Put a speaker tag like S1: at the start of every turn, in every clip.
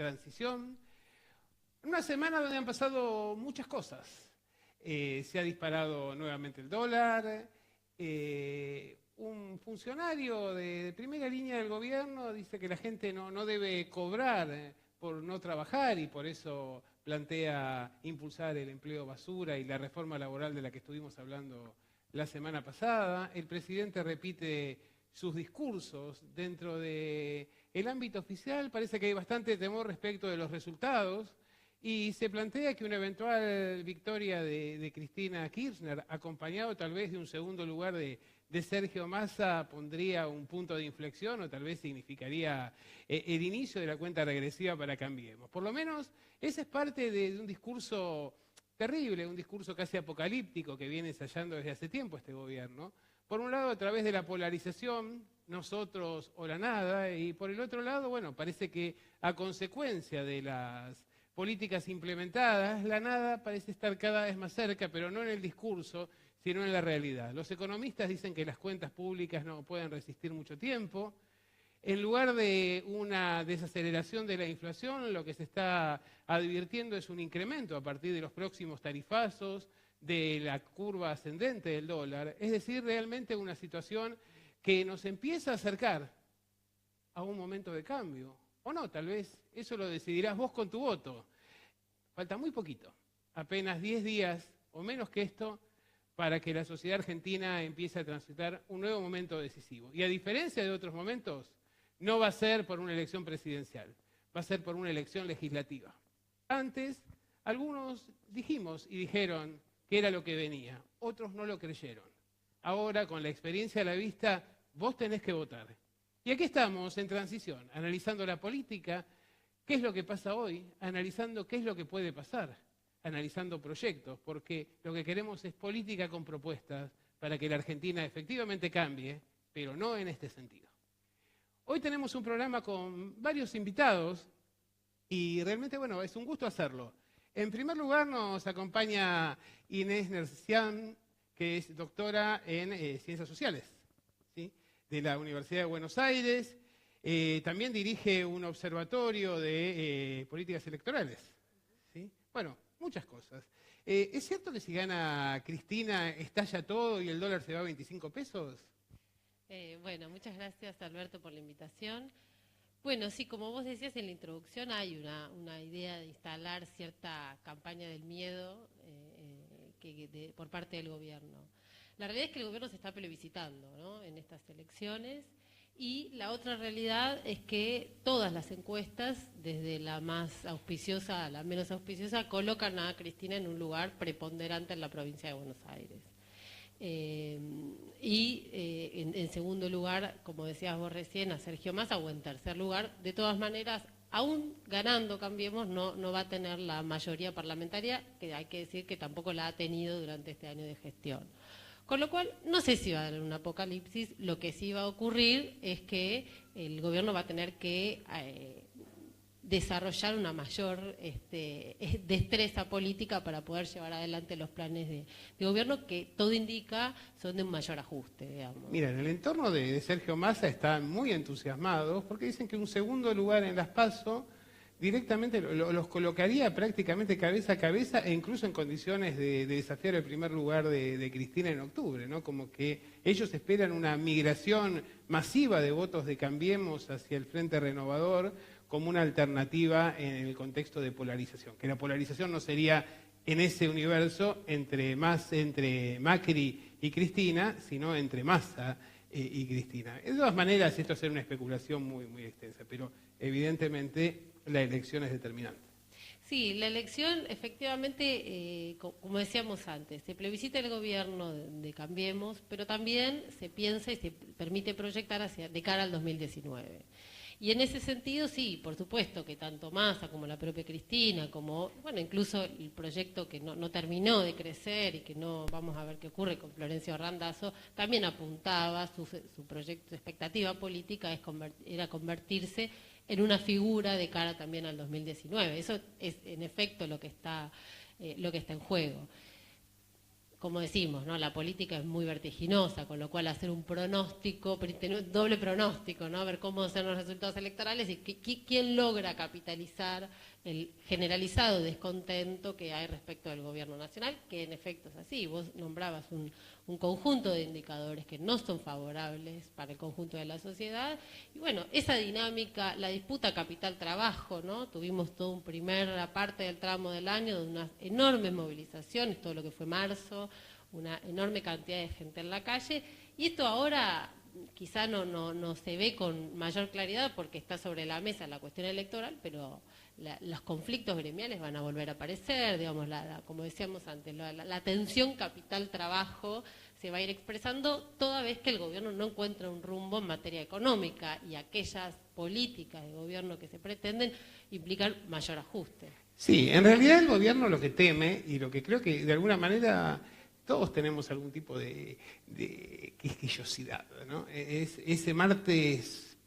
S1: transición. Una semana donde han pasado muchas cosas. Se ha disparado nuevamente el dólar. Un funcionario de primera línea del gobierno dice que la gente no debe cobrar por no trabajar y por eso plantea impulsar el empleo basura y la reforma laboral de la que estuvimos hablando la semana pasada. El presidente repite sus discursos dentro del ámbito oficial. Parece que hay bastante temor respecto de los resultados y se plantea que una eventual victoria de Cristina Kirchner, acompañado tal vez de un segundo lugar de Sergio Massa, pondría un punto de inflexión o tal vez significaría el inicio de la cuenta regresiva para Cambiemos. Por lo menos esa es parte de un discurso terrible, un discurso casi apocalíptico que viene ensayando desde hace tiempo este gobierno. Por un lado, a través de la polarización, nosotros o la nada, y por el otro lado, bueno, parece que a consecuencia de las políticas implementadas, la nada parece estar cada vez más cerca, pero no en el discurso, sino en la realidad. Los economistas dicen que las cuentas públicas no pueden resistir mucho tiempo. En lugar de una desaceleración de la inflación, lo que se está advirtiendo es un incremento a partir de los próximos tarifazos, de la curva ascendente del dólar. Es decir, realmente una situación que nos empieza a acercar a un momento de cambio. O no, tal vez eso lo decidirás vos con tu voto. Falta muy poquito, apenas 10 días o menos que esto, para que la sociedad argentina empiece a transitar un nuevo momento decisivo. Y a diferencia de otros momentos, no va a ser por una elección presidencial, va a ser por una elección legislativa. Antes, algunos dijimos y dijeron que era lo que venía, otros no lo creyeron. Ahora, con la experiencia a la vista, vos tenés que votar. Y aquí estamos en transición, analizando la política, qué es lo que pasa hoy, analizando qué es lo que puede pasar, analizando proyectos, porque lo que queremos es política con propuestas para que la Argentina efectivamente cambie, pero no en este sentido. Hoy tenemos un programa con varios invitados y realmente, bueno, es un gusto hacerlo. En primer lugar nos acompaña Inés Nercián, que es doctora en Ciencias Sociales, ¿sí?, de la Universidad de Buenos Aires. También dirige un observatorio de políticas electorales, ¿sí? Bueno, muchas cosas. ¿Es cierto que si gana Cristina estalla todo y el dólar se va a 25 pesos?
S2: Bueno, muchas gracias, Alberto, por la invitación. Bueno, sí, como vos decías en la introducción, hay una idea de instalar cierta campaña del miedo por parte del gobierno. La realidad es que el gobierno se está plebiscitando, ¿no?, en estas elecciones, y la otra realidad es que todas las encuestas, desde la más auspiciosa a la menos auspiciosa, colocan a Cristina en un lugar preponderante en la provincia de Buenos Aires. En segundo lugar, como decías vos recién, a Sergio Massa, o en tercer lugar. De todas maneras, aún ganando Cambiemos, no va a tener la mayoría parlamentaria, que hay que decir que tampoco la ha tenido durante este año de gestión. Con lo cual, no sé si va a haber un apocalipsis. Lo que sí va a ocurrir es que el gobierno va a tener que desarrollar una mayor destreza política para poder llevar adelante los planes de gobierno, que todo indica son de un mayor ajuste, digamos.
S1: Mira, en el entorno de Sergio Massa están muy entusiasmados porque dicen que un segundo lugar en las PASO directamente los colocaría prácticamente cabeza a cabeza e incluso en condiciones de desafiar el primer lugar de Cristina en octubre, ¿no? Como que ellos esperan una migración masiva de votos de Cambiemos hacia el Frente Renovador como una alternativa en el contexto de polarización. Que la polarización no sería en ese universo entre Macri y Cristina, sino entre Massa y Cristina. De todas maneras, esto es una especulación muy, muy extensa, pero evidentemente la elección es determinante.
S2: Sí, la elección efectivamente, como decíamos antes, se plebiscita el gobierno de Cambiemos, pero también se piensa y se permite proyectar de cara al 2019. Y en ese sentido, sí, por supuesto que tanto Massa como la propia Cristina, como, bueno, incluso el proyecto que no terminó de crecer y que no vamos a ver qué ocurre con Florencio Randazzo, también apuntaba, su proyecto, su expectativa política era convertirse en una figura de cara también al 2019. Eso es en efecto lo que está en juego. como decimos, ¿no? La política es muy vertiginosa, con lo cual hacer un pronóstico, doble pronóstico, ¿no? Ver cómo son los resultados electorales y quién logra capitalizar el generalizado descontento que hay respecto del gobierno nacional, que en efecto es así. Vos nombrabas un conjunto de indicadores que no son favorables para el conjunto de la sociedad. Y bueno, esa dinámica, la disputa capital-trabajo, ¿no? Tuvimos toda una primera parte del tramo del año de unas enormes movilizaciones, todo lo que fue marzo, una enorme cantidad de gente en la calle, y esto ahora quizá no se ve con mayor claridad porque está sobre la mesa la cuestión electoral, pero los conflictos gremiales van a volver a aparecer, digamos, como decíamos antes, la tensión capital-trabajo se va a ir expresando toda vez que el gobierno no encuentra un rumbo en materia económica y aquellas políticas de gobierno que se pretenden implican mayor ajuste.
S1: Sí, en realidad el gobierno lo que teme, y lo que creo que de alguna manera todos tenemos algún tipo de quisquillosidad, ¿no? Es ese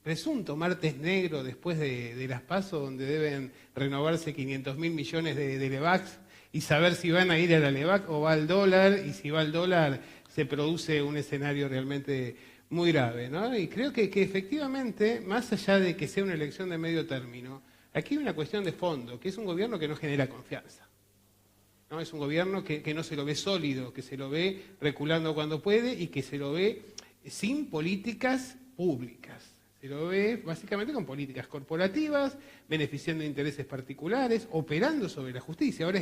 S1: presunto martes negro después de las PASO, donde deben renovarse 500.000 millones de LEVACs y saber si van a ir a la LEVAC o va al dólar, y si va al dólar se produce un escenario realmente muy grave, ¿no? Y creo que efectivamente, más allá de que sea una elección de medio término, aquí hay una cuestión de fondo, que es un gobierno que no genera confianza, ¿no? Es un gobierno que no se lo ve sólido, que se lo ve reculando cuando puede y que se lo ve sin políticas públicas. Se lo ve básicamente con políticas corporativas, beneficiando intereses particulares, operando sobre la justicia. Ahora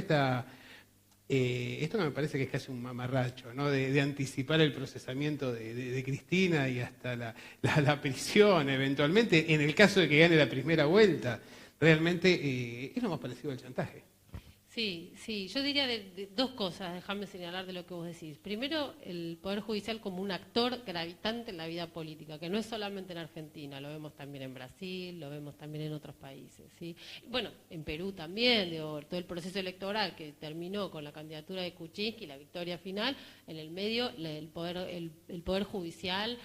S1: esto me parece que es casi un mamarracho, ¿no? De anticipar el procesamiento de Cristina y hasta la prisión eventualmente, en el caso de que gane la primera vuelta. Realmente es lo más parecido al chantaje.
S2: Sí, yo diría de dos cosas, déjame señalar de lo que vos decís. Primero, el Poder Judicial como un actor gravitante en la vida política, que no es solamente en Argentina, lo vemos también en Brasil, lo vemos también en otros países, ¿sí? Bueno, en Perú también, digo, todo el proceso electoral que terminó con la candidatura de Kuczynski, la victoria final, en el medio el Poder Judicial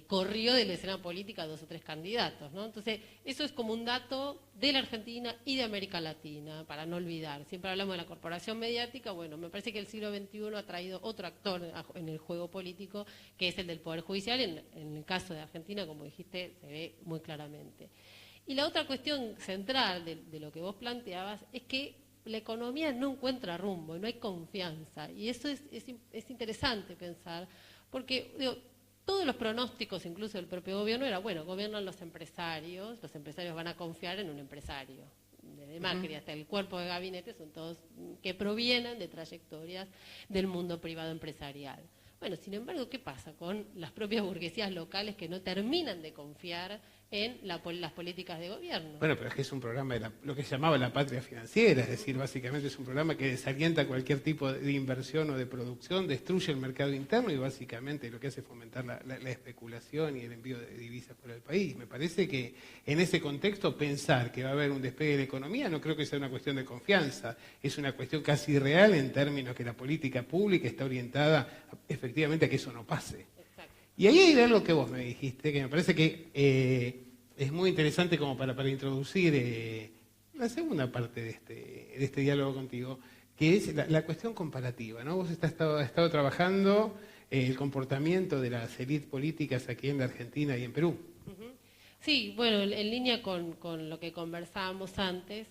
S2: corrió de la escena política a 2 o 3 candidatos, ¿no? Entonces, eso es como un dato de la Argentina y de América Latina, para no olvidar. Siempre hablamos de la corporación mediática, bueno, me parece que el siglo XXI ha traído otro actor en el juego político, que es el del Poder Judicial. En el caso de Argentina, como dijiste, se ve muy claramente. Y la otra cuestión central de lo que vos planteabas es que la economía no encuentra rumbo, no hay confianza. Y eso es interesante pensar, porque digo, todos los pronósticos, incluso del propio gobierno, era, bueno, gobiernan los empresarios van a confiar en un empresario. Desde Macri hasta el cuerpo de gabinete son todos que provienen de trayectorias del mundo privado empresarial. Bueno, sin embargo, ¿qué pasa con las propias burguesías locales que no terminan de confiar en las políticas de gobierno?
S1: Bueno, pero es que es un programa de lo que se llamaba la patria financiera, es decir, básicamente es un programa que desalienta cualquier tipo de inversión o de producción, destruye el mercado interno y básicamente lo que hace es fomentar la especulación y el envío de divisas por el país. Me parece que en ese contexto pensar que va a haber un despegue de la economía no creo que sea una cuestión de confianza, es una cuestión casi real en términos que la política pública está orientada efectivamente a que eso no pase. Y ahí hay algo que vos me dijiste, que me parece que es muy interesante como para introducir la segunda parte de este diálogo contigo, que es la cuestión comparativa, ¿no? Vos has estado trabajando el comportamiento de las élites políticas aquí en la Argentina y en Perú.
S2: Sí, bueno, en línea con lo que conversábamos antes,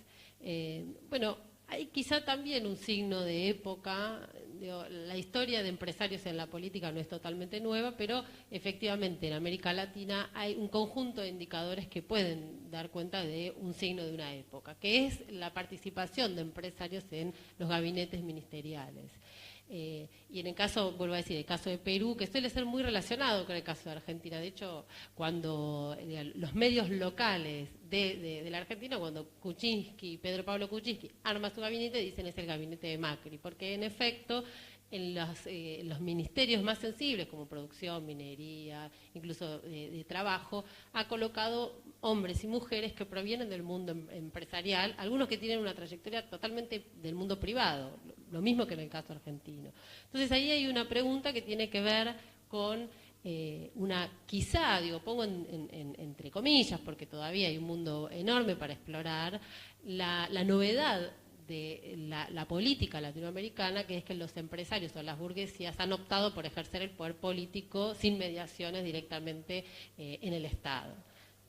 S2: bueno, hay quizá también un signo de época. Digo, la historia de empresarios en la política no es totalmente nueva, pero efectivamente en América Latina hay un conjunto de indicadores que pueden dar cuenta de un signo de una época, que es la participación de empresarios en los gabinetes ministeriales. Y en el caso, vuelvo a decir, el caso de Perú, que suele ser muy relacionado con el caso de Argentina. De hecho, cuando los medios locales de la Argentina, cuando Pedro Pablo Kuczynski arma su gabinete, dicen es el gabinete de Macri, porque en efecto en los ministerios más sensibles, como producción, minería, incluso de trabajo, ha colocado hombres y mujeres que provienen del mundo empresarial, algunos que tienen una trayectoria totalmente del mundo privado, lo mismo que en el caso argentino. Entonces ahí hay una pregunta que tiene que ver con quizá, pongo entre comillas, porque todavía hay un mundo enorme para explorar, la novedad de la política latinoamericana, que es que los empresarios o las burguesías han optado por ejercer el poder político sin mediaciones directamente en el Estado.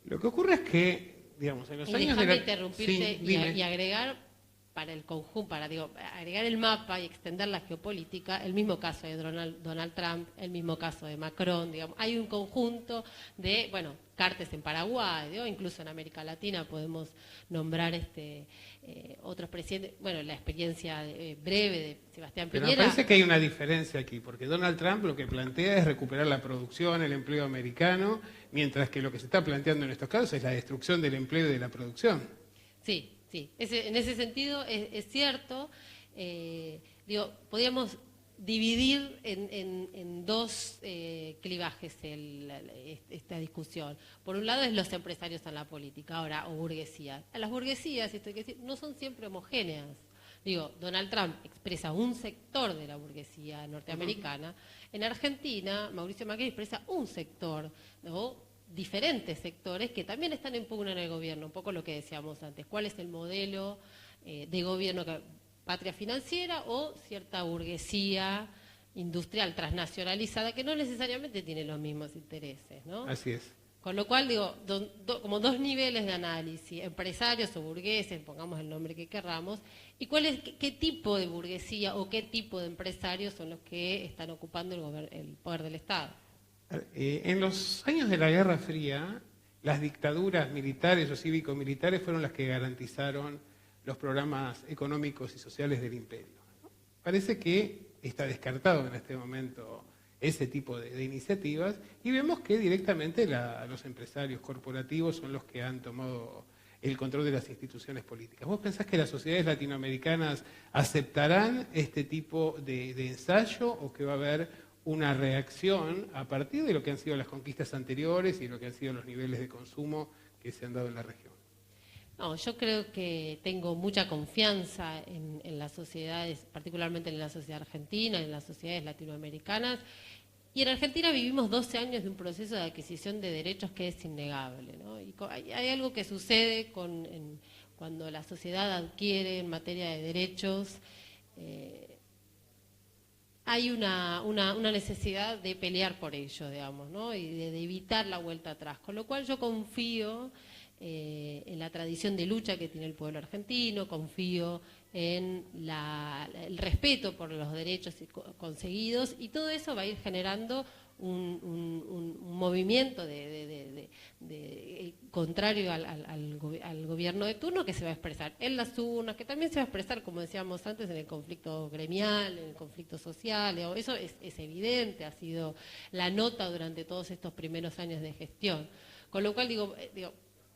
S1: Lo que ocurre es que, digamos, en los años de la...
S2: interrumpirte y agregar para el conjunto, agregar el mapa y extender la geopolítica, el mismo caso de Donald Trump, el mismo caso de Macron, digamos, hay un conjunto de, bueno, Cartes en Paraguay, incluso en América Latina podemos nombrar otros presidentes, bueno, la experiencia breve de Sebastián Piñera.
S1: Pero me parece que hay una diferencia aquí, porque Donald Trump lo que plantea es recuperar la producción, el empleo americano, mientras que lo que se está planteando en estos casos es la destrucción del empleo y de la producción.
S2: Sí. Sí, en ese sentido es cierto. Podríamos dividir en dos clivajes esta discusión. Por un lado es los empresarios en la política, ahora, o burguesía. A las burguesías, esto hay que decir, no son siempre homogéneas. Donald Trump expresa un sector de la burguesía norteamericana. En Argentina, Mauricio Macri expresa un sector, ¿no? Diferentes sectores que también están en pugna en el gobierno, un poco lo que decíamos antes, cuál es el modelo de gobierno, patria financiera o cierta burguesía industrial transnacionalizada que no necesariamente tiene los mismos intereses, ¿no?
S1: Así es.
S2: Con lo cual, como dos niveles de análisis, empresarios o burgueses, pongamos el nombre que querramos, y qué tipo de burguesía o qué tipo de empresarios son los que están ocupando el poder del Estado.
S1: En los años de la Guerra Fría, las dictaduras militares o cívico-militares fueron las que garantizaron los programas económicos y sociales del imperio. Parece que está descartado en este momento ese tipo de iniciativas y vemos que directamente los empresarios corporativos son los que han tomado el control de las instituciones políticas. ¿Vos pensás que las sociedades latinoamericanas aceptarán este tipo de ensayo o que va a haber una reacción a partir de lo que han sido las conquistas anteriores y lo que han sido los niveles de consumo que se han dado en la región?
S2: No, yo creo que tengo mucha confianza en las sociedades, particularmente en la sociedad argentina, en las sociedades latinoamericanas. Y en Argentina vivimos 12 años de un proceso de adquisición de derechos que es innegable, ¿no? Y hay algo que sucede cuando la sociedad adquiere en materia de derechos. Hay una necesidad de pelear por ello, digamos, ¿no? Y de evitar la vuelta atrás. Con lo cual yo confío en la tradición de lucha que tiene el pueblo argentino, confío en el respeto por los derechos conseguidos, y todo eso va a ir generando un movimiento contrario al gobierno de turno, que se va a expresar en las urnas, que también se va a expresar, como decíamos antes, en el conflicto gremial, en el conflicto social. Eso es evidente, ha sido la nota durante todos estos primeros años de gestión. Con lo cual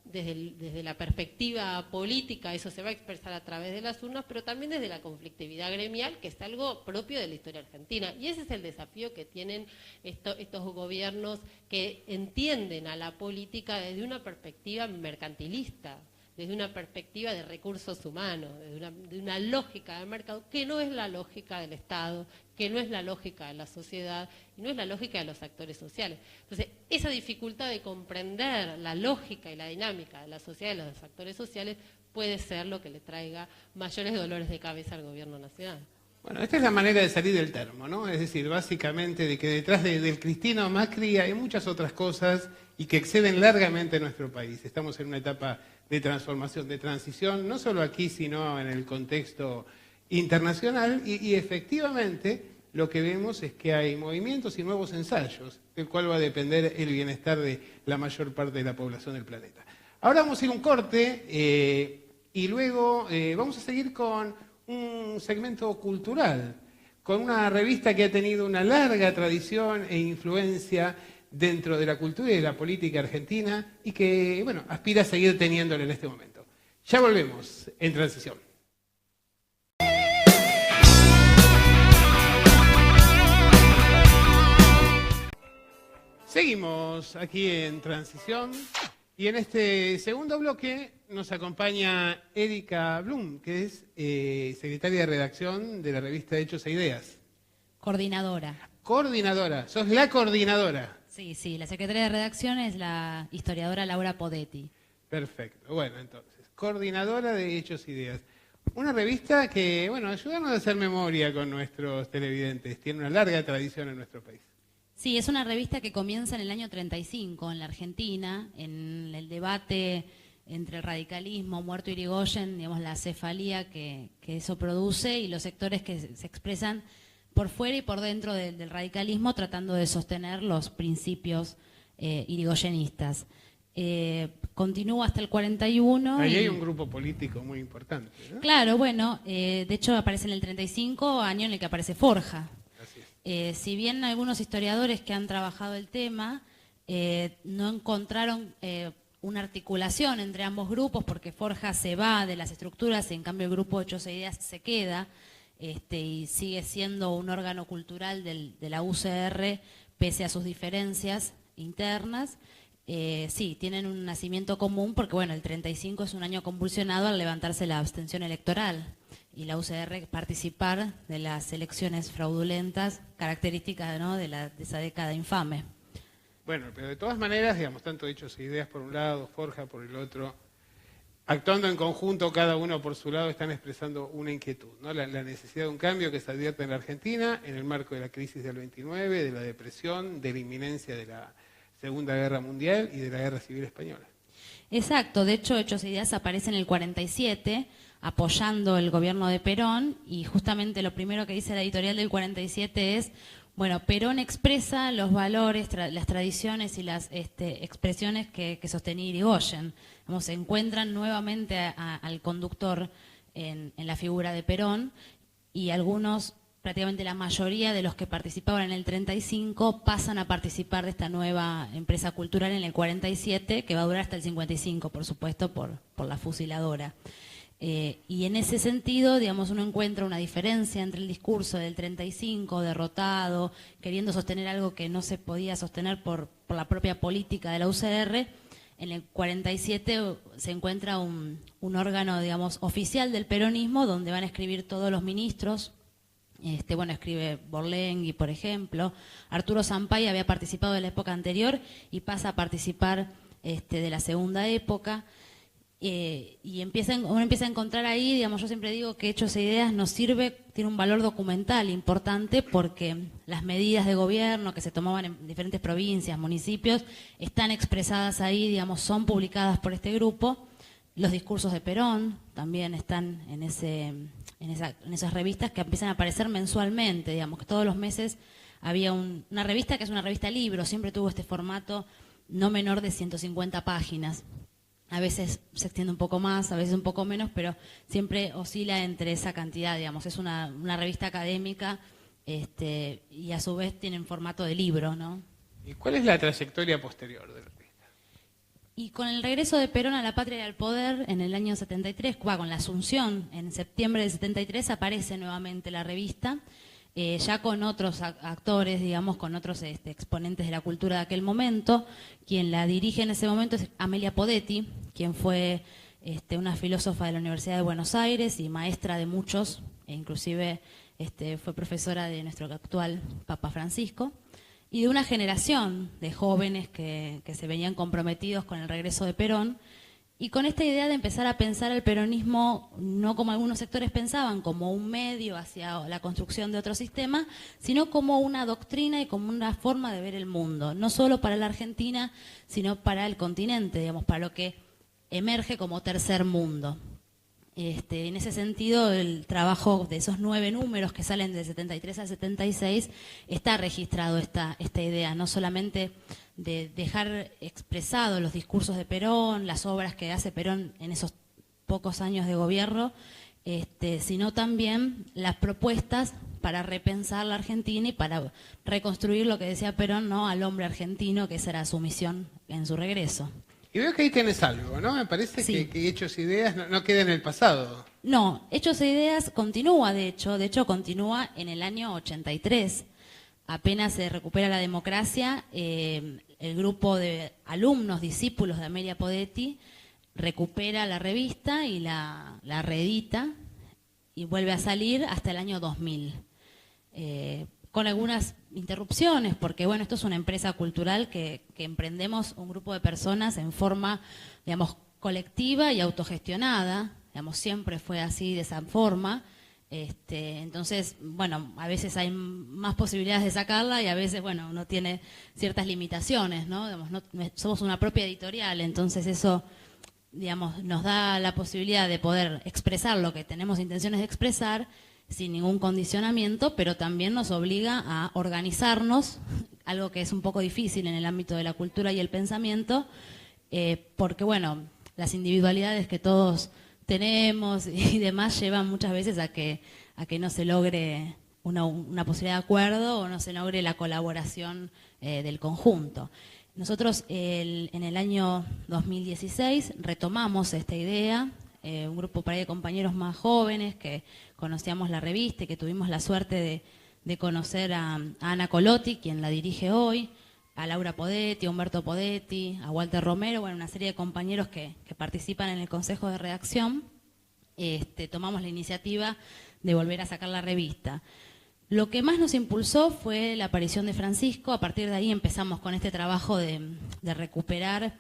S2: desde la perspectiva política eso se va a expresar a través de las urnas, pero también desde la conflictividad gremial, que es algo propio de la historia argentina. Y ese es el desafío que tienen estos gobiernos, que entienden a la política desde una perspectiva mercantilista, desde una perspectiva de recursos humanos, de una lógica de mercado, que no es la lógica del Estado, que no es la lógica de la sociedad, y no es la lógica de los actores sociales. Entonces, esa dificultad de comprender la lógica y la dinámica de la sociedad y de los actores sociales puede ser lo que le traiga mayores dolores de cabeza al gobierno nacional.
S1: Bueno, esta es la manera de salir del termo, ¿no? Es decir, básicamente de que detrás del Cristino Macri hay muchas otras cosas y que exceden largamente a nuestro país. Estamos en una etapa de transformación, de transición, no solo aquí, sino en el contexto internacional, y efectivamente lo que vemos es que hay movimientos y nuevos ensayos, del cual va a depender el bienestar de la mayor parte de la población del planeta. Ahora vamos a ir a un corte y luego vamos a seguir con un segmento cultural, con una revista que ha tenido una larga tradición e influencia dentro de la cultura y de la política argentina y que, bueno, aspira a seguir teniéndolo en este momento. Ya volvemos en Transición. Seguimos aquí en Transición y en este segundo bloque nos acompaña Erika Blum, que es secretaria de redacción de la revista Hechos e Ideas.
S3: Coordinadora.
S1: Coordinadora, sos la coordinadora.
S3: Sí, la secretaria de redacción es la historiadora Laura Podetti.
S1: Perfecto, bueno, entonces, coordinadora de Hechos e Ideas. Una revista que, bueno, ayúdanos a hacer memoria con nuestros televidentes. Tiene una larga tradición en nuestro país.
S3: Sí, es una revista que comienza en el año 35 en la Argentina, en el debate entre el radicalismo, Muerto Irigoyen, digamos, la cefalía que eso produce y los sectores que se expresan por fuera y por dentro del radicalismo tratando de sostener los principios irigoyenistas. Continúa hasta el 41.
S1: Ahí hay un grupo político muy importante, ¿no?
S3: Claro, bueno, de hecho aparece en el 35, año en el que aparece Forja.
S1: Así es.
S3: Si bien algunos historiadores que han trabajado el tema no encontraron una articulación entre ambos grupos, porque Forja se va de las estructuras, en cambio el grupo Hechos e Ideas se queda y sigue siendo un órgano cultural de la UCR pese a sus diferencias internas. Sí, tienen un nacimiento común porque, bueno, el 35 es un año convulsionado al levantarse la abstención electoral y la UCR participar de las elecciones fraudulentas, características, ¿no?, de esa década infame.
S1: Bueno, pero de todas maneras, digamos, tanto Hechos e Ideas por un lado, Forja por el otro, actuando en conjunto, cada uno por su lado, están expresando una inquietud, ¿no? La necesidad de un cambio que se advierte en la Argentina en el marco de la crisis del 29, de la depresión, de la inminencia de la Segunda Guerra Mundial y de la Guerra Civil Española.
S3: Exacto, de hecho Hechos e Ideas aparece en el 47 apoyando el gobierno de Perón y justamente lo primero que dice la editorial del 47 es, bueno, Perón expresa los valores, las tradiciones y las expresiones que sostenía Irigoyen. Se encuentran nuevamente al conductor en la figura de Perón y algunos, prácticamente la mayoría de los que participaban en el 35 pasan a participar de esta nueva empresa cultural en el 47, que va a durar hasta el 55, por supuesto, por la fusiladora. Y en ese sentido, digamos, uno encuentra una diferencia entre el discurso del 35, derrotado, queriendo sostener algo que no se podía sostener por la propia política de la UCR. En el 47 se encuentra un órgano, digamos, oficial del peronismo, donde van a escribir todos los ministros. Bueno, escribe Borlengui, por ejemplo. Arturo Sampay había participado de la época anterior y pasa a participar de la segunda época. Y uno empieza a encontrar ahí, digamos, yo siempre digo que Hechos e Ideas nos sirve, tiene un valor documental importante porque las medidas de gobierno que se tomaban en diferentes provincias, municipios, están expresadas ahí, digamos, son publicadas por este grupo. Los discursos de Perón también están en esas revistas que empiezan a aparecer mensualmente, digamos, que todos los meses había una revista que es una revista libro, siempre tuvo este formato no menor de 150 páginas. A veces se extiende un poco más, a veces un poco menos, pero siempre oscila entre esa cantidad, digamos. Es una revista académica y a su vez tiene formato de libro, ¿no?
S1: ¿Y cuál es la trayectoria posterior de la revista?
S3: Y con el regreso de Perón a la patria y al poder en el año 73, con la asunción en septiembre del 73, aparece nuevamente la revista, ya con otros actores, digamos, con otros exponentes de la cultura de aquel momento. Quien la dirige en ese momento es Amelia Podetti, quien fue una filósofa de la Universidad de Buenos Aires y maestra de muchos, e inclusive fue profesora de nuestro actual Papa Francisco, y de una generación de jóvenes que se venían comprometidos con el regreso de Perón, y con esta idea de empezar a pensar el peronismo no como algunos sectores pensaban, como un medio hacia la construcción de otro sistema, sino como una doctrina y como una forma de ver el mundo, no solo para la Argentina, sino para el continente, digamos, para lo que emerge como tercer mundo. En ese sentido, el trabajo de esos 9 números que salen del 73 al 76 está registrado esta idea, no solamente de dejar expresados los discursos de Perón, las obras que hace Perón en esos pocos años de gobierno, sino también las propuestas para repensar la Argentina y para reconstruir lo que decía Perón, ¿no?, al hombre argentino, que esa era su misión en su regreso.
S1: Y veo que ahí tenés algo, ¿no? Me parece
S3: sí.
S1: que Hechos e Ideas no queda en el pasado.
S3: No, Hechos e Ideas continúa, de hecho continúa en el año 83. Apenas se recupera la democracia, el grupo de alumnos, discípulos de Amelia Podetti, recupera la revista y la reedita y vuelve a salir hasta el año 2000. Con algunas interrupciones, porque bueno, esto es una empresa cultural que emprendemos un grupo de personas en forma, digamos, colectiva y autogestionada. digamos, siempre fue así, de esa forma. Entonces, bueno, a veces hay más posibilidades de sacarla y a veces, bueno, uno tiene ciertas limitaciones, ¿no? Digamos, somos una propia editorial, entonces eso, digamos, nos da la posibilidad de poder expresar lo que tenemos intenciones de expresar sin ningún condicionamiento, pero también nos obliga a organizarnos, algo que es un poco difícil en el ámbito de la cultura y el pensamiento, porque, bueno, las individualidades que todos tenemos y demás llevan muchas veces a que no se logre una posibilidad de acuerdo o no se logre la colaboración del conjunto. Nosotros en el año 2016 retomamos esta idea, un grupo por ahí de compañeros más jóvenes que conocíamos la revista y que tuvimos la suerte de conocer a Ana Colotti, quien la dirige hoy, a Laura Podetti, a Humberto Podetti, a Walter Romero, bueno, una serie de compañeros que participan en el Consejo de Redacción. Tomamos la iniciativa de volver a sacar la revista. Lo que más nos impulsó fue la aparición de Francisco. A partir de ahí empezamos con este trabajo de recuperar.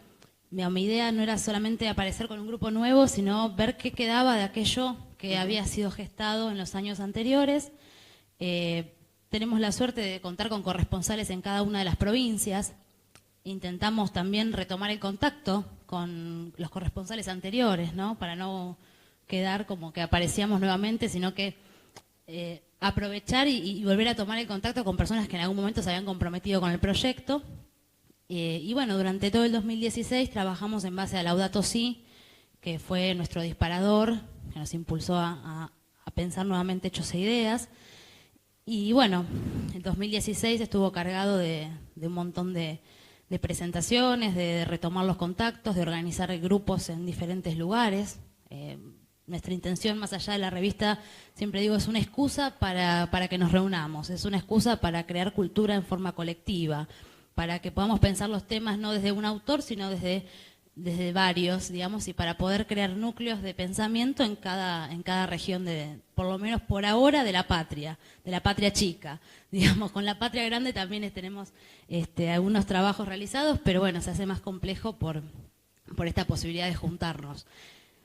S3: Mi idea no era solamente aparecer con un grupo nuevo, sino ver qué quedaba de aquello que había sido gestado en los años anteriores. Tenemos la suerte de contar con corresponsales en cada una de las provincias. Intentamos también retomar el contacto con los corresponsales anteriores, ¿no? Para no quedar como que aparecíamos nuevamente, sino que aprovechar y volver a tomar el contacto con personas que en algún momento se habían comprometido con el proyecto. Y bueno, durante todo el 2016 trabajamos en base a Laudato Si, que fue nuestro disparador, que nos impulsó a pensar nuevamente Hechos e Ideas. Y bueno, el 2016 estuvo cargado de un montón de presentaciones, de retomar los contactos, de organizar grupos en diferentes lugares. Nuestra intención, más allá de la revista, siempre digo, es una excusa para que nos reunamos, es una excusa para crear cultura en forma colectiva, para que podamos pensar los temas no desde un autor, sino desde varios, digamos, y para poder crear núcleos de pensamiento en cada región, por lo menos por ahora, de la patria chica. Digamos, con la patria grande también tenemos algunos trabajos realizados, pero bueno, se hace más complejo por esta posibilidad de juntarnos.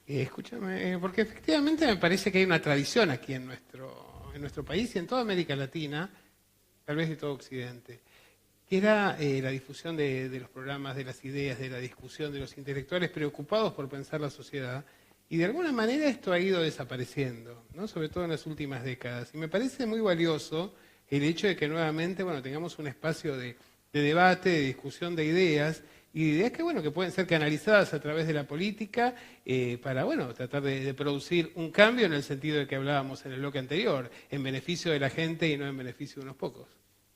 S1: Escúchame, porque efectivamente me parece que hay una tradición aquí en nuestro país y en toda América Latina, tal vez de todo Occidente, que era la difusión de los programas, de las ideas, de la discusión de los intelectuales preocupados por pensar la sociedad, y de alguna manera esto ha ido desapareciendo, ¿no? Sobre todo en las últimas décadas. Y me parece muy valioso el hecho de que nuevamente, bueno, tengamos un espacio de debate, de discusión de ideas, y ideas que pueden ser canalizadas a través de la política para tratar de producir un cambio en el sentido de que hablábamos en el bloque anterior, en beneficio de la gente y no en beneficio de unos pocos.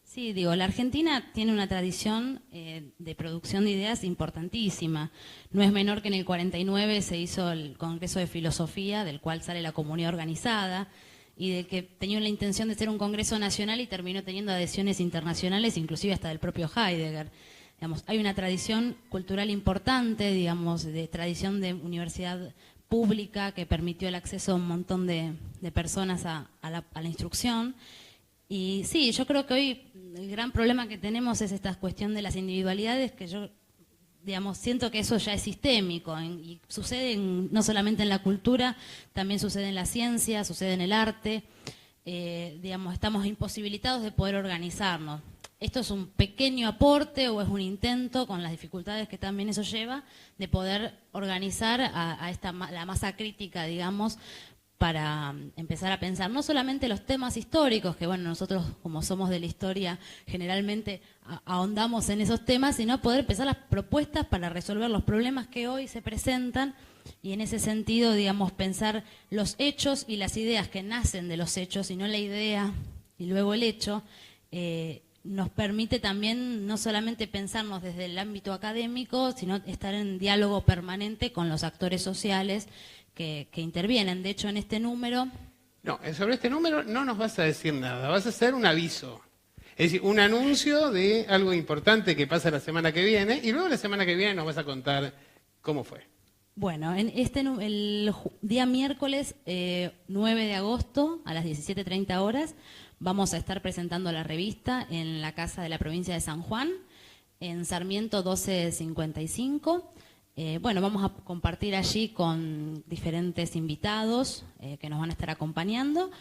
S3: Sí, digo, la Argentina tiene una tradición de producción de ideas importantísima. No es menor que en el 49 se hizo el Congreso de Filosofía, del cual sale la Comunidad Organizada, y de que tenía la intención de ser un congreso nacional y terminó teniendo adhesiones internacionales, inclusive hasta del propio Heidegger. Digamos, hay una tradición cultural importante, digamos, de tradición de universidad pública que permitió el acceso a un montón de personas a la instrucción. Y sí, yo creo que hoy el gran problema que tenemos es esta cuestión de las individualidades, que yo, digamos, siento que eso ya es sistémico y sucede no solamente en la cultura, también sucede en la ciencia, sucede en el arte. Digamos, estamos imposibilitados de poder organizarnos. Esto es un pequeño aporte o es un intento, con las dificultades que también eso lleva, de poder organizar a la masa crítica, digamos, para empezar a pensar no solamente los temas históricos, que bueno, nosotros como somos de la historia generalmente ahondamos en esos temas, sino poder empezar las propuestas para resolver los problemas que hoy se presentan y en ese sentido, digamos, pensar los hechos y las ideas que nacen de los hechos y no la idea y luego el hecho, nos permite también no solamente pensarnos desde el ámbito académico, sino estar en diálogo permanente con los actores sociales que intervienen. De hecho, en este número...
S1: No, sobre este número no nos vas a decir nada, vas a hacer un aviso. Es decir, un anuncio de algo importante que pasa la semana que viene, y luego la semana que viene nos vas a contar cómo fue.
S3: Bueno, el día miércoles 9 de agosto a las 17:30 horas vamos a estar presentando la revista en la Casa de la Provincia de San Juan, en Sarmiento 1255. Bueno, vamos a compartir allí con diferentes invitados que nos van a estar acompañando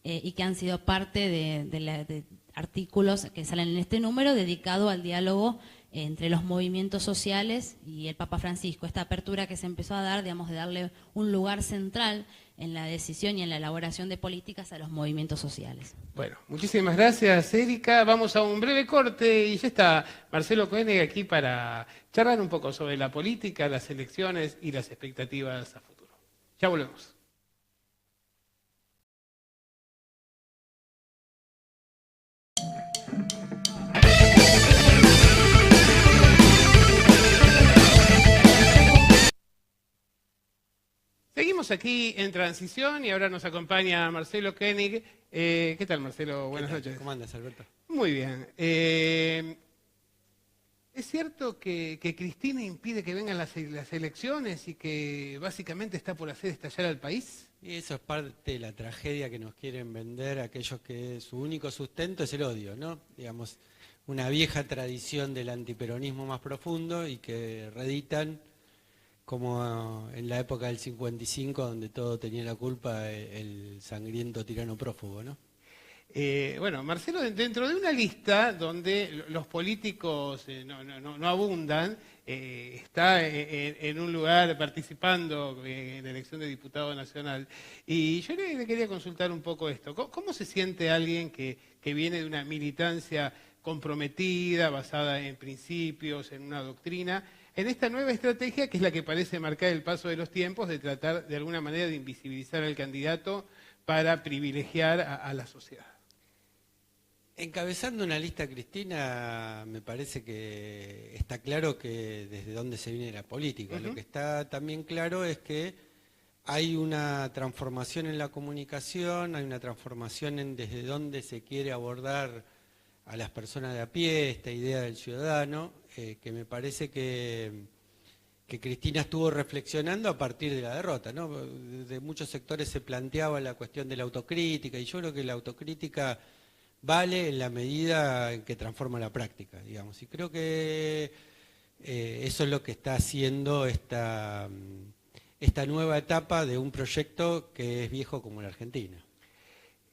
S3: y que han sido parte de artículos que salen en este número dedicado al diálogo entre los movimientos sociales y el Papa Francisco. Esta apertura que se empezó a dar, digamos, de darle un lugar central en la decisión y en la elaboración de políticas a los movimientos sociales.
S1: Bueno, muchísimas gracias, Erika. Vamos a un breve corte y ya está Marcelo Koenig aquí para charlar un poco sobre la política, las elecciones y las expectativas a futuro. Ya volvemos. Seguimos aquí en Transición y ahora nos acompaña Marcelo Koenig. ¿Qué tal, Marcelo? Buenas noches.
S4: ¿Cómo andas, Alberto?
S1: Muy bien. ¿Es cierto que Cristina impide que vengan las elecciones y que básicamente está por hacer estallar al país?
S4: Y eso es parte de la tragedia que nos quieren vender aquellos que su único sustento es el odio, ¿no? Digamos, una vieja tradición del antiperonismo más profundo y que reeditan como en la época del 55, donde todo tenía la culpa el sangriento tirano prófugo, ¿no?
S1: Bueno, Marcelo, dentro de una lista donde los políticos no abundan, está en un lugar participando en la elección de diputado nacional. Y yo le quería consultar un poco esto. ¿Cómo se siente alguien que viene de una militancia comprometida, basada en principios, en una doctrina, en esta nueva estrategia que es la que parece marcar el paso de los tiempos, de tratar de alguna manera de invisibilizar al candidato para privilegiar a la sociedad?
S4: Encabezando una lista, Cristina, me parece que está claro que desde dónde se viene la política. Lo que está también claro es que hay una transformación en la comunicación, hay una transformación en desde dónde se quiere abordar a las personas de a pie, esta idea del ciudadano, que me parece que Cristina estuvo reflexionando a partir de la derrota, ¿no? De muchos sectores se planteaba la cuestión de la autocrítica, y yo creo que la autocrítica vale en la medida en que transforma la práctica, digamos. Y creo que eso es lo que está haciendo esta nueva etapa de un proyecto que es viejo como la Argentina.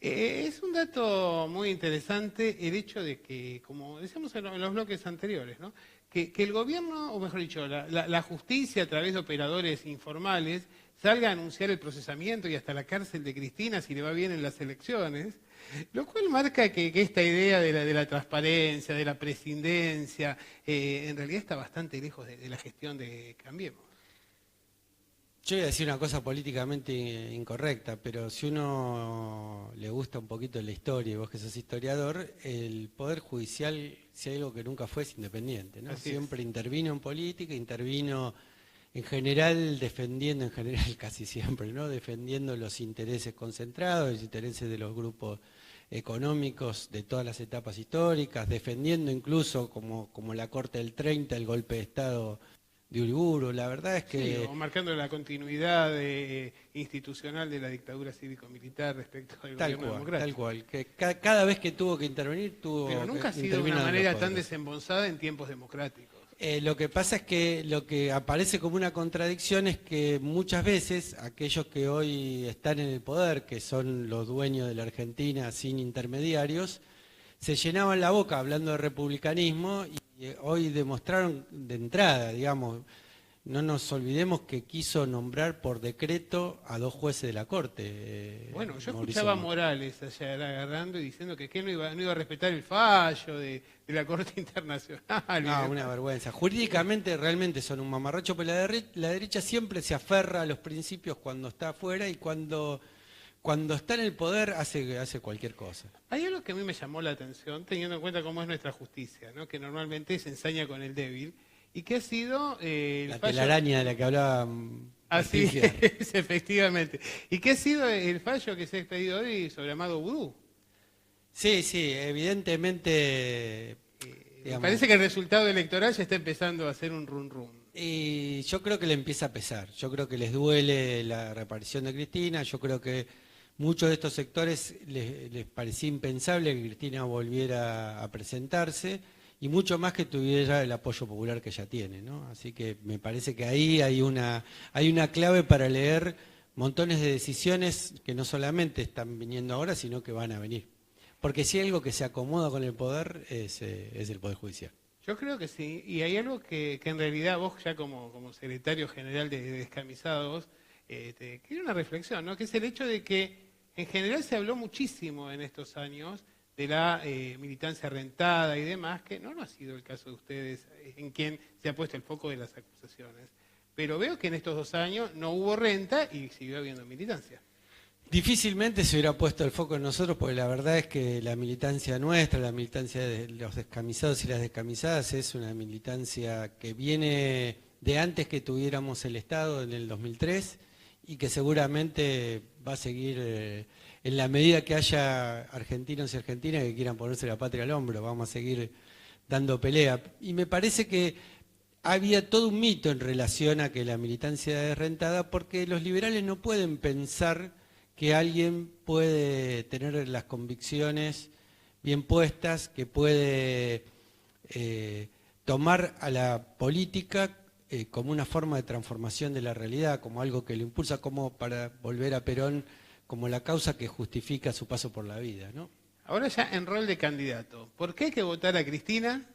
S1: Es un dato muy interesante el hecho de que, como decíamos en los bloques anteriores, ¿no? que el gobierno, o mejor dicho, la justicia a través de operadores informales salga a anunciar el procesamiento y hasta la cárcel de Cristina si le va bien en las elecciones, lo cual marca que esta idea de la transparencia, de la prescindencia, en realidad está bastante lejos de la gestión de Cambiemos.
S4: Yo voy a decir una cosa políticamente incorrecta, pero si uno le gusta un poquito la historia, y vos que sos historiador, el Poder Judicial, si hay algo que nunca fue, es independiente, ¿no? Siempre intervino en política, intervino en general, defendiendo, en general casi siempre, ¿no? Defendiendo los intereses concentrados, los intereses de los grupos económicos de todas las etapas históricas, defendiendo incluso, como la Corte del 30, el golpe de Estado de Uriburu. La verdad es que...
S1: Sí, o marcando la continuidad institucional de la dictadura cívico-militar respecto al gobierno democrático.
S4: Tal cual, que cada vez que tuvo que intervenir,
S1: Pero nunca ha sido de una manera tan desembonsada en tiempos democráticos.
S4: Lo que pasa es que lo que aparece como una contradicción es que muchas veces aquellos que hoy están en el poder, que son los dueños de la Argentina sin intermediarios, se llenaban la boca hablando de republicanismo y hoy demostraron de entrada, digamos, no nos olvidemos que quiso nombrar por decreto a 2 jueces de la Corte.
S1: Bueno, yo escuchaba a Morales ayer agarrando y diciendo que no iba a respetar el fallo de la Corte Internacional.
S4: No, una vergüenza. Jurídicamente realmente son un mamarracho, pero la derecha siempre se aferra a los principios cuando está afuera y cuando está en el poder hace cualquier cosa.
S1: Hay algo que a mí me llamó la atención, teniendo en cuenta cómo es nuestra justicia, ¿no? Que normalmente se ensaña con el débil, y que ha sido
S4: la telaraña de la que hablaba.
S1: Así es, efectivamente. ¿Y qué ha sido el fallo que se ha expedido hoy sobre Amado Vudú?
S4: Sí, evidentemente...
S1: me parece que el resultado electoral ya está empezando a hacer un run.
S4: Y yo creo que le empieza a pesar. Yo creo que les duele la reaparición de Cristina. Yo creo que muchos de estos sectores les parecía impensable que Cristina volviera a presentarse. y mucho más que tuviera el apoyo popular que ya tiene, ¿no? Así que me parece que ahí hay una clave para leer montones de decisiones que no solamente están viniendo ahora, sino que van a venir. Porque si hay algo que se acomoda con el poder es el Poder Judicial.
S1: Yo creo que sí, y hay algo que en realidad vos ya como secretario general de Descamisados, te quiero una reflexión, ¿no? Que es el hecho de que en general se habló muchísimo en estos años de la militancia rentada y demás, que no ha sido el caso de ustedes, en quien se ha puesto el foco de las acusaciones. Pero veo que en estos 2 años no hubo renta y siguió habiendo militancia.
S4: Difícilmente se hubiera puesto el foco en nosotros, porque la verdad es que la militancia nuestra, la militancia de los descamisados y las descamisadas, es una militancia que viene de antes que tuviéramos el Estado, en el 2003, y que seguramente va a seguir en la medida que haya argentinos y argentinas que quieran ponerse la patria al hombro. Vamos a seguir dando pelea. Y me parece que había todo un mito en relación a que la militancia es rentada, porque los liberales no pueden pensar que alguien puede tener las convicciones bien puestas, que puede tomar a la política como una forma de transformación de la realidad, como algo que lo impulsa, como para volver a Perón, como la causa que justifica su paso por la vida, ¿no?
S1: Ahora ya en rol de candidato, ¿por qué hay que votar a Cristina?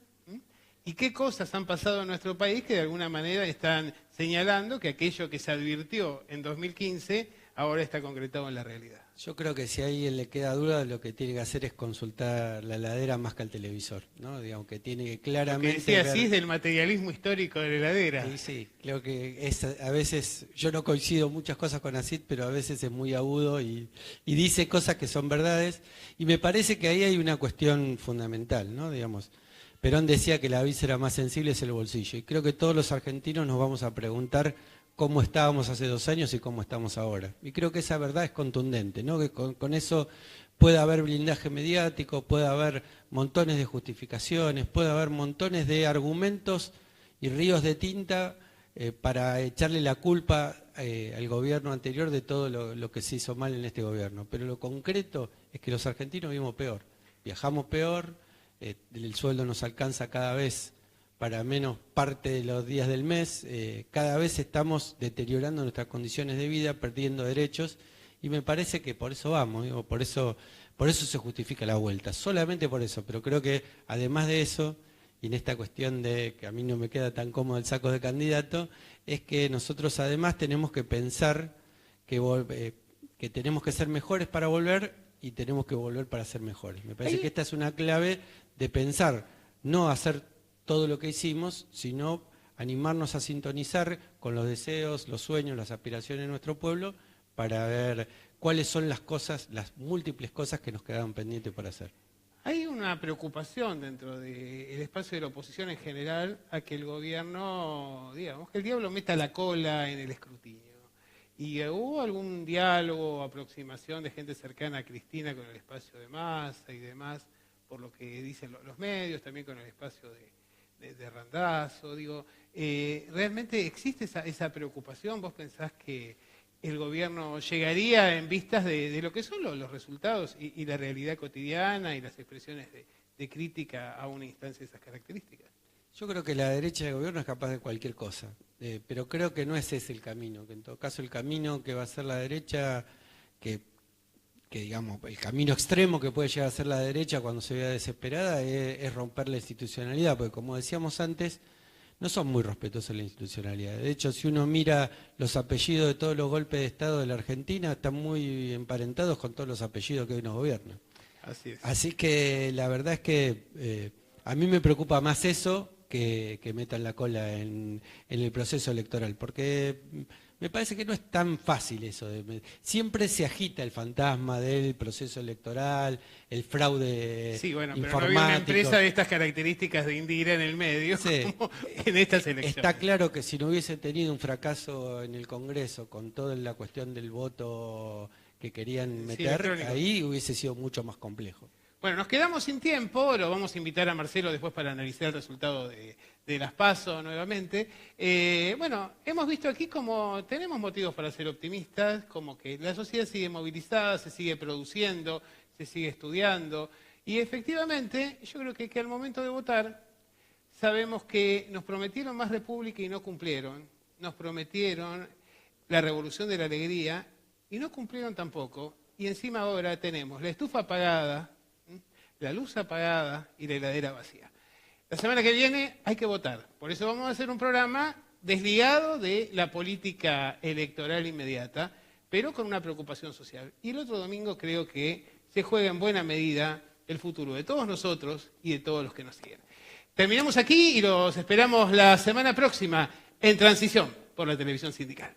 S1: ¿Y qué cosas han pasado en nuestro país que de alguna manera están señalando que aquello que se advirtió en 2015 ahora está concretado en la realidad?
S4: Yo creo que si a alguien le queda duda, lo que tiene que hacer es consultar la heladera más que al televisor, ¿no? Digamos que tiene que claramente...
S1: Lo que decía así es del materialismo histórico de la heladera.
S4: Sí, creo que a veces, yo no coincido muchas cosas con Acid, pero a veces es muy agudo y dice cosas que son verdades, y me parece que ahí hay una cuestión fundamental, ¿no? Digamos, Perón decía que la víscera más sensible es el bolsillo, y creo que todos los argentinos nos vamos a preguntar cómo estábamos hace 2 años y cómo estamos ahora. Y creo que esa verdad es contundente, ¿no? Que con eso puede haber blindaje mediático, puede haber montones de justificaciones, puede haber montones de argumentos y ríos de tinta para echarle la culpa al gobierno anterior de todo lo que se hizo mal en este gobierno. Pero lo concreto es que los argentinos vivimos peor, viajamos peor, el sueldo nos alcanza cada vez para menos parte de los días del mes, cada vez estamos deteriorando nuestras condiciones de vida, perdiendo derechos, y me parece que por eso vamos, digo, por eso se justifica la vuelta, solamente por eso, pero creo que además de eso, y en esta cuestión de que a mí no me queda tan cómodo el saco de candidato, es que nosotros además tenemos que pensar que tenemos que ser mejores para volver y tenemos que volver para ser mejores. Me parece que esta es una clave de pensar, no hacer todo lo que hicimos, sino animarnos a sintonizar con los deseos, los sueños, las aspiraciones de nuestro pueblo para ver cuáles son las cosas, las múltiples cosas que nos quedaron pendientes por hacer.
S1: Hay una preocupación dentro del espacio de la oposición en general a que el gobierno, digamos, que el diablo meta la cola en el escrutinio. ¿Y hubo algún diálogo o aproximación de gente cercana a Cristina con el espacio de Massa y demás, por lo que dicen los medios, también con el espacio de Randazzo? Digo, ¿realmente existe esa preocupación? ¿Vos pensás que el gobierno llegaría en vistas de lo que son los resultados y la realidad cotidiana y las expresiones de crítica a una instancia de esas características?
S4: Yo creo que la derecha del gobierno es capaz de cualquier cosa, pero creo que no ese es el camino, que en todo caso el camino que va a hacer la derecha, que digamos, el camino extremo que puede llegar a ser la derecha cuando se vea desesperada es romper la institucionalidad, porque como decíamos antes, no son muy respetuosos de la institucionalidad. De hecho, si uno mira los apellidos de todos los golpes de Estado de la Argentina, están muy emparentados con todos los apellidos que hoy nos gobiernan.
S1: Así es.
S4: Así que la verdad es que a mí me preocupa más eso que metan la cola en el proceso electoral, porque me parece que no es tan fácil eso. Siempre se agita el fantasma del proceso electoral, el fraude informático.
S1: Sí, bueno, pero no había una empresa de estas características de Indira en el medio, sí, como en estas elecciones.
S4: Está claro que si no hubiese tenido un fracaso en el Congreso con toda la cuestión del voto que querían meter, ahí hubiese sido mucho más complejo.
S1: Bueno, nos quedamos sin tiempo, lo vamos a invitar a Marcelo después para analizar el resultado de las PASO nuevamente. Bueno, hemos visto aquí como tenemos motivos para ser optimistas, como que la sociedad sigue movilizada, se sigue produciendo, se sigue estudiando, y efectivamente yo creo que al momento de votar sabemos que nos prometieron más república y no cumplieron. Nos prometieron la revolución de la alegría y no cumplieron tampoco. Y encima ahora tenemos la estufa apagada, la luz apagada y la heladera vacía. La semana que viene hay que votar. Por eso vamos a hacer un programa desligado de la política electoral inmediata, pero con una preocupación social. Y el otro domingo creo que se juega en buena medida el futuro de todos nosotros y de todos los que nos siguen. Terminamos aquí y los esperamos la semana próxima en Transición por la Televisión Sindical.